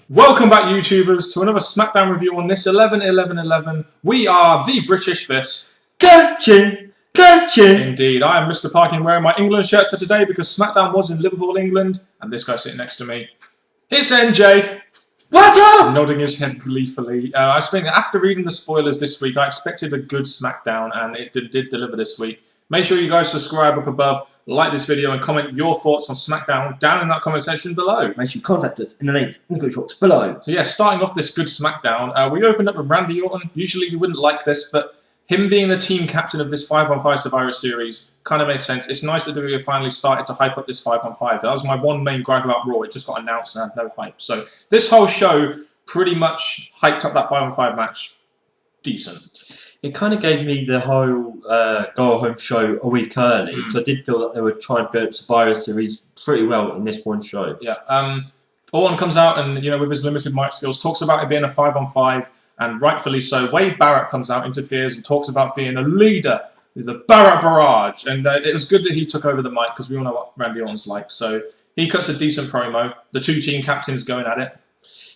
Welcome back, YouTubers, to another Smackdown review on this 11-11-11. We are the British Fist. Gotcha! Gotcha! Indeed, I am Mr. Parkin wearing my England shirt for today because Smackdown was in Liverpool, England, and this guy sitting next to me, it's NJ. What's up? Nodding his head gleefully. I think after reading the spoilers this week, I expected a good Smackdown, and it did deliver this week. Make sure you guys subscribe up above, like this video, and comment your thoughts on Smackdown down in that comment section below. Make sure you contact us in the links in the description box below. So yeah, starting off this good Smackdown, we opened up with Randy Orton. Usually we wouldn't like this, but him being the team captain of this 5-on-5 Survivor Series kind of made sense. It's nice that WWE finally started to hype up this 5-on-5. That was my one main gripe about Raw. It just got announced and had no hype. So this whole show pretty much hyped up that 5-on-5 match decent. It kind of gave me the whole go-home show a week early, because I did feel that they were trying to build Survivor Series pretty well in this one show. Yeah. Orton comes out and, you know, with his limited mic skills, talks about it being a 5-on-5, and rightfully so. Wade Barrett comes out, interferes, and talks about being a leader. There's a Barrett barrage, and it was good that he took over the mic because we all know what Randy Orton's like. So he cuts a decent promo. The two team captains going at it.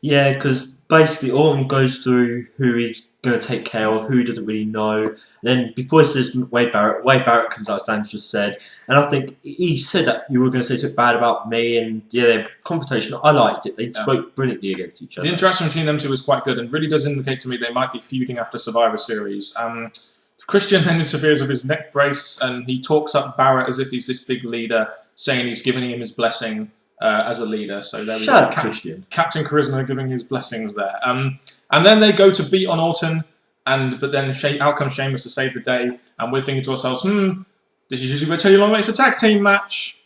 Yeah, because basically Orton goes through who he's going to take care of, who he doesn't really know. Then before he says Wade Barrett comes out, as Dan just said, and I think he said that you were going to say something bad about me, and yeah, their confrontation, I liked it. They spoke brilliantly against each other. The interaction between them two was quite good, and really does indicate to me they might be feuding after Survivor Series. Christian then interferes with his neck brace, and he talks up Barrett as if he's this big leader, saying he's giving him his blessing as a leader. So there we go. Christian. Captain Charisma giving his blessings there. And then they go to beat on Orton, but then out comes Sheamus to save the day, and we're thinking to ourselves, this is usually where Teddy Long makes a tag team match.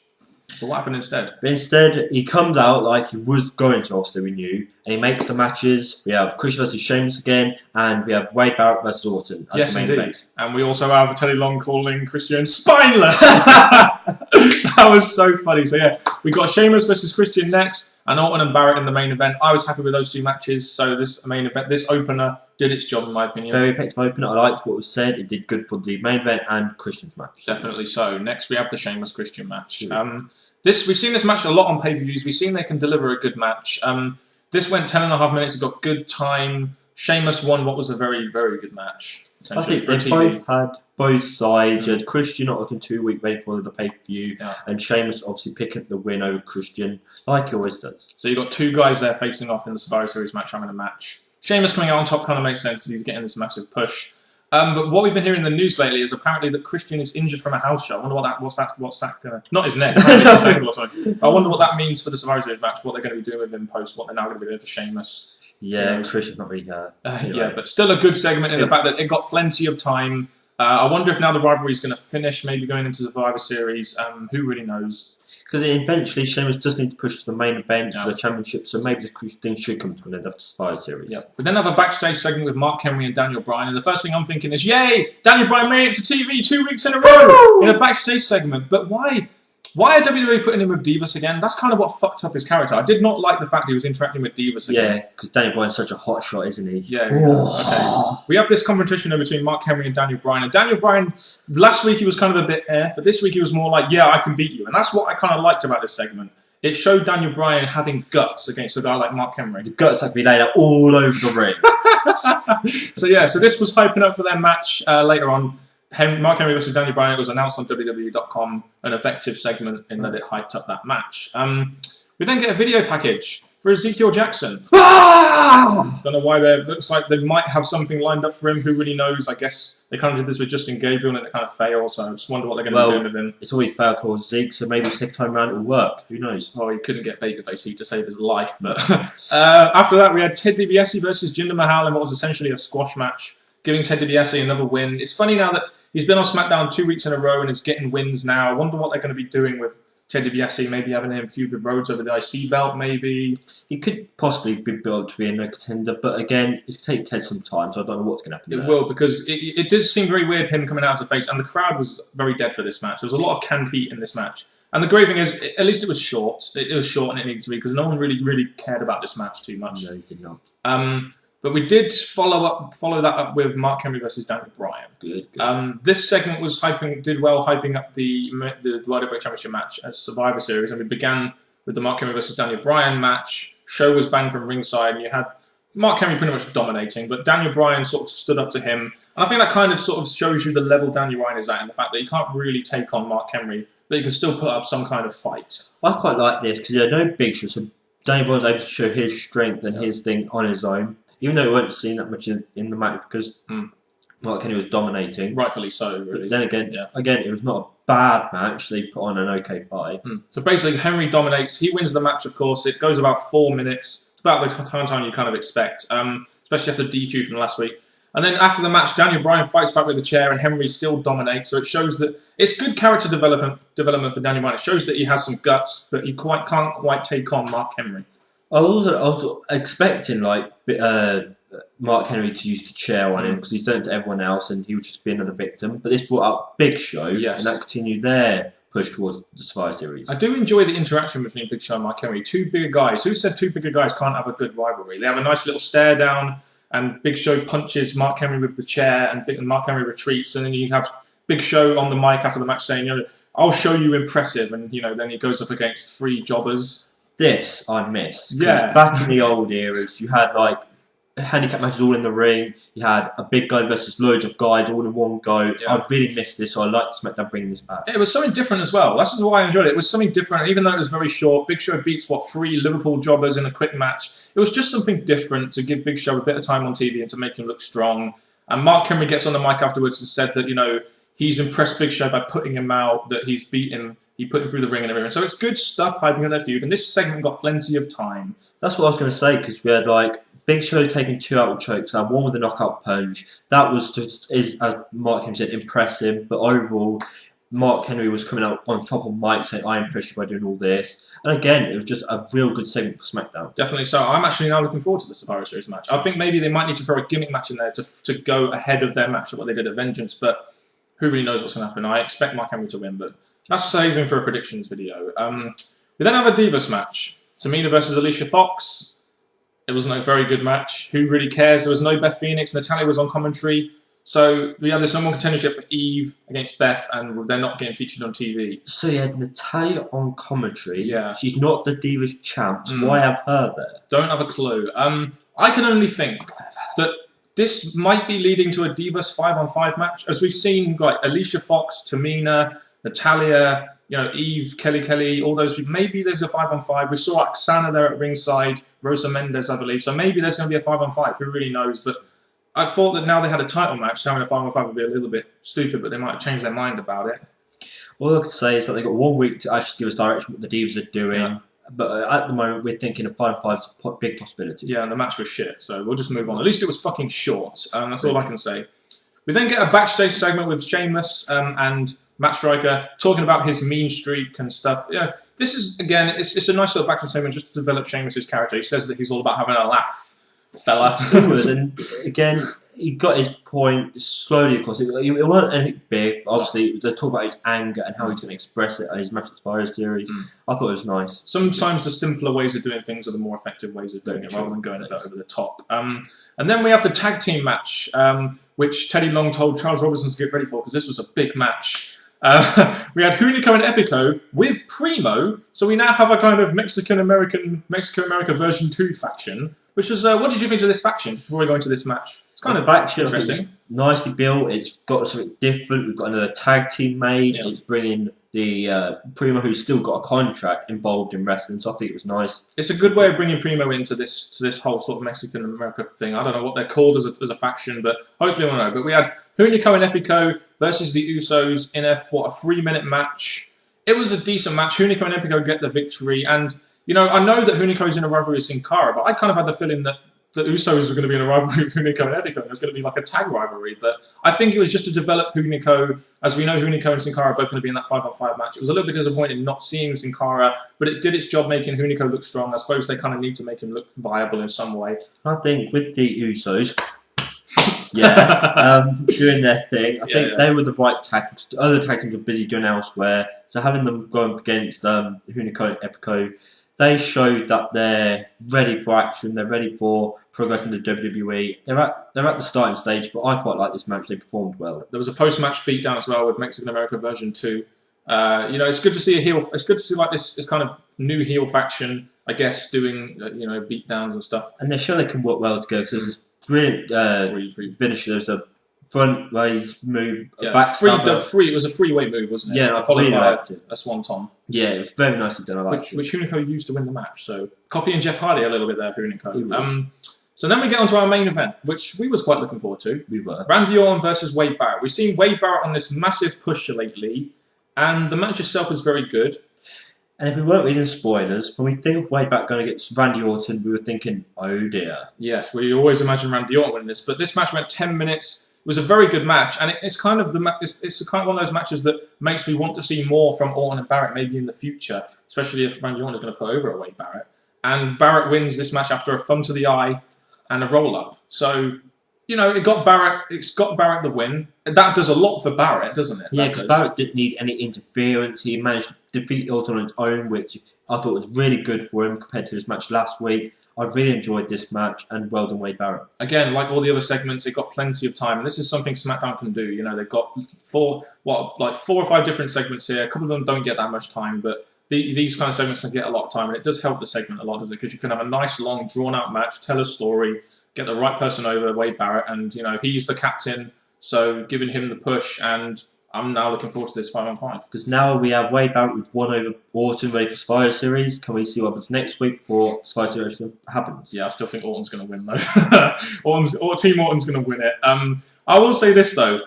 But what happened instead? But instead, he comes out like he was going to, obviously we knew, and he makes the matches. We have Chris versus Sheamus again, and we have Wade Barrett versus Orton as Yes, the main indeed. event. And we also have Teddy Long calling Christian spineless. That was so funny. So yeah, we got Sheamus versus Christian next, and Orton and Barrett in the main event. I was happy with those two matches. So this main event, this opener, did its job in my opinion. Very effective opener. I liked what was said. It did good for the main event and Christian's match. Definitely so. Next we have the Sheamus Christian match. We've seen this match a lot on pay-per-views. We've seen they can deliver a good match. This went 10.5 minutes. It got good time. Sheamus won what was a very, very good match. I think they both had both sides. You had Christian not looking too weak, ready for the pay-per-view, and Sheamus obviously picking up the win over Christian, like he always does. So you've got two guys there facing off in the Survivor Series match, having a match. Sheamus coming out on top kind of makes sense because he's getting this massive push. But what we've been hearing in the news lately is apparently that Christian is injured from a house show. I wonder what's that gonna... Not his neck. I wonder what that means for the Survivor Series match, what they're going to be doing with him post, what they're now going to be doing for Sheamus. Yeah, Christian's not really hurt. Yeah, but still a good segment in the fact that it got plenty of time. I wonder if now the rivalry is going to finish, maybe going into the Survivor Series. Who really knows? Because eventually Sheamus does need to push to the main event, to the championship, so maybe this thing should come to an end of the Survivor Series. Yeah. We then have a backstage segment with Mark Henry and Daniel Bryan, and the first thing I'm thinking is, yay! Daniel Bryan made it to TV 2 weeks in a row in a backstage segment. But why? Why are WWE putting him with Divas again? That's kind of what fucked up his character. I did not like the fact he was interacting with Divas again. Yeah, because Daniel Bryan's such a hot shot, isn't he? Yeah. Okay. We have this competition between Mark Henry and Daniel Bryan. And Daniel Bryan, last week he was kind of a bit but this week he was more like, yeah, I can beat you. And that's what I kind of liked about this segment. It showed Daniel Bryan having guts against a guy like Mark Henry. The guts that be laid out all over the ring. So yeah, so this was hyping up for their match later on. Mark Henry versus Daniel Bryan. It was announced on WWE.com, an effective segment in that it hyped up that match. We then get a video package for Ezekiel Jackson. Don't know why it looks like they might have something lined up for him. Who really knows? I guess they kind of did this with Justin Gabriel and it kind of failed. So I just wonder what they're going to do with him. It's always failed for Zeke, so maybe second time around it'll work. Who knows? Oh, he couldn't get babyface Heat to save his life. But after that, we had Ted DiBiase versus Jinder Mahal in what was essentially a squash match, giving Ted DiBiase another win. It's funny now that he's been on SmackDown 2 weeks in a row and is getting wins now. I wonder what they're going to be doing with Ted DiBiase, maybe having him feud with Rhodes over the IC belt, maybe. He could possibly be built to be a no contender, but again, it's going to take Ted some time, so I don't know what's going to happen It will, because it does seem very weird him coming out as a face, and the crowd was very dead for this match. There was a lot of canned heat in this match. And the great thing is, at least it was short. It was short and it needed to be, because no one really cared about this match too much. No, he did not. But we did follow that up with Mark Henry versus Daniel Bryan. Good. This segment was did well hyping up the World Heavyweight Championship match at Survivor Series, and we began with the Mark Henry versus Daniel Bryan match. show was banged from ringside, and you had Mark Henry pretty much dominating, but Daniel Bryan sort of stood up to him. And I think that kind of sort of shows you the level Daniel Bryan is at, and the fact that he can't really take on Mark Henry, but he can still put up some kind of fight. I quite like this because no big show, so Daniel Bryan's able to show his strength and his thing on his own, even though we weren't seeing that much in the match because Mark Henry was dominating. Rightfully so, really. But then again, it was not a bad match. They put on an okay fight. So basically, Henry dominates. He wins the match, of course. It goes about 4 minutes. It's about the time you kind of expect, especially after DQ from last week. And then after the match, Daniel Bryan fights back with the chair, and Henry still dominates. So it shows that it's good character development for Daniel Bryan. It shows that he has some guts, but he can't quite take on Mark Henry. I was expecting like Mark Henry to use the chair on him because he's done it to everyone else, and he would just be another victim. But this brought up Big Show, and that continued their push towards the Survivor Series. I do enjoy the interaction between Big Show and Mark Henry. Two bigger guys. Who said two bigger guys can't have a good rivalry? They have a nice little stare down, and Big Show punches Mark Henry with the chair, and Mark Henry retreats, and then you have Big Show on the mic after the match saying, "I'll show you impressive," and then he goes up against 3 jobbers. This I miss. Yeah. Back in the old eras, you had like handicap matches all in the ring. You had a big guy versus loads of guys all in one go. Yeah. I really missed this, so I like Smackdown bringing this back. It was something different as well. That's just why I enjoyed it. It was something different, even though it was very short. Big Show beats 3 Liverpool jobbers in a quick match. It was just something different to give Big Show a bit of time on TV and to make him look strong. And Mark Henry gets on the mic afterwards and said that he's impressed Big Show by putting him out, that he's beaten. He put him through the ring and everything. So it's good stuff hyping up their feud. And this segment got plenty of time. That's what I was going to say, because we had like Big Show taking 2 out chokes and one with a knockout punch. That was just, as Mark Henry said, impressive. But overall, Mark Henry was coming out on top of Mike saying, "I impressed you by doing all this." And again, it was just a real good segment for SmackDown. Definitely so. I'm actually now looking forward to the Survivor Series match. I think maybe they might need to throw a gimmick match in there to go ahead of their match of what they did at Vengeance. But who really knows what's going to happen? I expect Mark Henry to win, but that's saving for a predictions video. We then have a Divas match. Tamina versus Alicia Fox. It wasn't a very good match. Who really cares? There was no Beth Phoenix. Natalya was on commentary. So we have this number 1 contendership for Eve against Beth, and they're not getting featured on TV. So you had Natalya on commentary. Yeah. She's not the Divas champ, so why have her there? Don't have a clue. I can only think that this might be leading to a Divas 5-on-5 match. As we've seen, like Alicia Fox, Tamina, Natalya, Eve, Kelly, all those people. Maybe there's a 5-on-5. We saw Oksana there at ringside, Rosa Mendes, I believe. So maybe there's going to be a 5-on-5. Who really knows? But I thought that now they had a title match, having a 5-on-5 would be a little bit stupid, but they might have changed their mind about it. All I could say is that they've got 1 week to actually give us direction what the Divas are doing. Yeah. But at the moment, we're thinking a 5-on-5 is a big possibility. Yeah, and the match was shit, so we'll just move on. At least it was fucking short. That's all I can say. We then get a backstage segment with Sheamus and Matt Striker talking about his mean streak and stuff. This is, again, it's a nice little backstage segment just to develop Sheamus' character. He says that he's all about having a laugh, fella. And again, he got his point slowly, of course. It wasn't anything big, but obviously they talk about his anger and how he's going to express it on his Match at Survivor Series. I thought it was nice. Sometimes the simpler ways of doing things are the more effective ways of doing it, rather than going a bit over the top. And then we have the tag team match, which Teddy Long told Charles Robinson to get ready for, because this was a big match. We had Nico and Epico with Primo, so we now have a kind of Mexico-America version 2 faction, which is, what did you think of this faction before we go into this match? It's kind of faction, interesting. Nicely built, it's got something different, we've got another tag team made, it's bringing the Primo, who's still got a contract, involved in wrestling, so I think it was nice. It's a good way of bringing Primo into this whole sort of Mexican-America thing. I don't know what they're called as a faction, but hopefully we'll know. But we had Nico and Epico versus the Usos in a 3-minute match. It was a decent match. Nico and Epico get the victory, and I know that Nico's in a rivalry with Sin Cara, but I kind of had the feeling that the Usos were going to be in a rivalry with Nico and Epico, and there's going to be like a tag rivalry. But I think it was just to develop Nico. As we know, Nico and Sin Cara are both going to be in that 5-on-5 match. It was a little bit disappointing not seeing Sin Cara, but it did its job making Nico look strong. I suppose they kind of need to make him look viable in some way. I think with the Usos, doing their thing, I think they were the right tactics. Other tactics were busy doing elsewhere, so having them go up against Nico and Epico, they showed that they're ready for action, they're ready for progressing to WWE. They're at the starting stage, but I quite like this match. They performed well. There was a post-match beatdown as well with Mexican America version 2. It's good to see a heel. It's good to see like this kind of new heel faction. I guess, doing beatdowns and stuff. And they're sure they can work well together because there's this brilliant finisher. There's a front raise move, a backstabber. It was a freeway move, wasn't it? Yeah, I followed really by liked it. A swanton. Yeah, it was very nicely done. I liked it. Which Hunico used to win the match. So copying Jeff Hardy a little bit there, Hunico. So then we get onto our main event, which we was quite looking forward to. We were. Randy Orton versus Wade Barrett. We've seen Wade Barrett on this massive push lately, and the match itself was very good. And if we weren't reading spoilers, when we think of Wade Barrett going against Randy Orton, we were thinking, oh dear. Yes, we always imagine Randy Orton winning this, but this match went 10 minutes. It was a very good match, and it's kind of it's kind of one of those matches that makes me want to see more from Orton and Barrett maybe in the future, especially if Randy Orton is going to put over a Wade Barrett. And Barrett wins this match after a thumb to the eye and a roll-up. So, it's got Barrett the win. That does a lot for Barrett, doesn't it? Yeah, because Barrett didn't need any interference. He managed to defeat Orton on his own, which I thought was really good for him compared to his match last week. I really enjoyed this match, and well done, Wade Barrett. Again, like all the other segments, it got plenty of time, and this is something SmackDown can do. They've got 4 or 5 different segments here. A couple of them don't get that much time, but these kind of segments can get a lot of time, and it does help the segment a lot, doesn't it? Because you can have a nice, long, drawn-out match, tell a story, get the right person over, Wade Barrett, and he's the captain, so giving him the push, and I'm now looking forward to this 5-on-5. Because now we have Wade Barrett with 1 over Orton ready for Survivor Series. Can we see what happens next week before Survivor Series happens? Yeah, I still think Orton's going to win, though. Team Orton's going to win it. I will say this, though.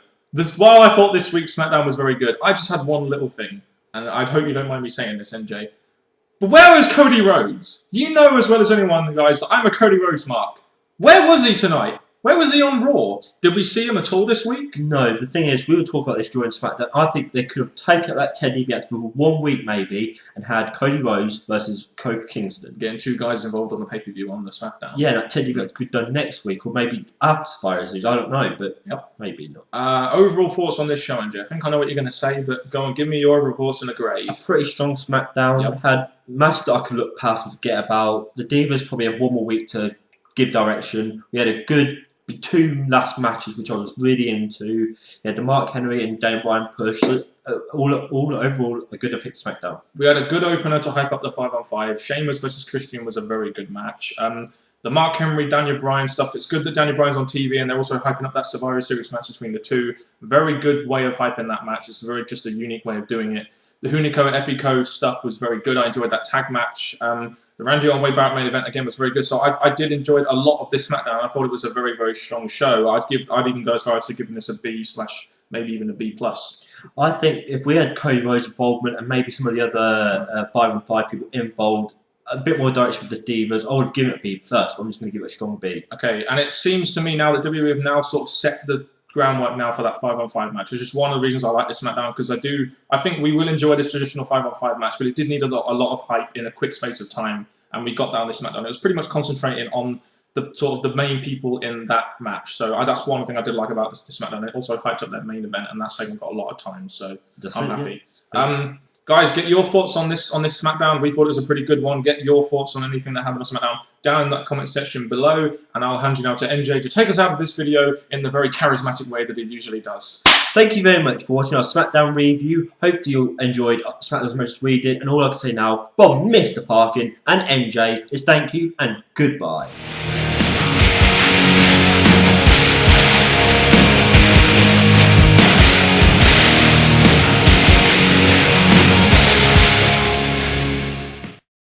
While I thought this week's SmackDown was very good, I just had one little thing. And I hope you don't mind me saying this, NJ. But where was Cody Rhodes? You know as well as anyone, guys, that I'm a Cody Rhodes mark. Where was he tonight? Where was he on Raw? Did we see him at all this week? No, the thing is, we were talking about this during SmackDown. I think they could have taken that Ted DiBiase for 1 week maybe and had Cody Rhodes versus Kofi Kingston. Getting 2 guys involved on the pay-per-view on the SmackDown. Yeah, that Ted DiBiase could be done next week or maybe after Survivor Series. I don't know, but maybe not. Overall thoughts on this show, NJ? I think I know what you're going to say, but go on, give me your overall thoughts and a grade. A pretty strong SmackDown. Had matches that I could look past and forget about. The Divas probably have 1 more week to give direction. We had a good 2 last matches which I was really into. You had the Mark Henry and Daniel Bryan push. So, overall a good pick SmackDown. We had a good opener to hype up the 5-on-5. Sheamus versus Christian was a very good match. The Mark Henry, Daniel Bryan stuff, it's good that Daniel Bryan's on TV and they're also hyping up that Survivor Series match between the 2. Very good way of hyping that match. It's just a unique way of doing it. The Hunico and Epico stuff was very good. I enjoyed that tag match. The Randy Orton Wade Barrett main event again was very good. So I did enjoy a lot of this SmackDown. I thought it was a very, very strong show. I'd even go as far as to giving this a B/ maybe even a B+. I think if we had Cody Rhodes' involvement and maybe some of the other 5-on-5 people involved, a bit more direction with the Divas, I would have given it a B+. But I'm just going to give it a strong B. Okay, and it seems to me now that WWE have now sort of set the groundwork now for that 5-on-5 match. It's just one of the reasons I like this SmackDown, because I think we will enjoy this traditional 5-on-5 match, but it did need a lot of hype in a quick space of time, and we got that on this SmackDown. It was pretty much concentrating on the sort of the main people in that match. So that's one thing I did like about this SmackDown. It also hyped up their main event, and that segment got a lot of time. So I'm happy. Yeah. Guys, get your thoughts on this SmackDown. We thought it was a pretty good one. Get your thoughts on anything that happened on SmackDown down in that comment section below, and I'll hand you now to NJ to take us out of this video in the very charismatic way that he usually does. Thank you very much for watching our SmackDown review. Hope you enjoyed SmackDown as much as we did, and all I can say now from Mr. Parkin and NJ is thank you and goodbye.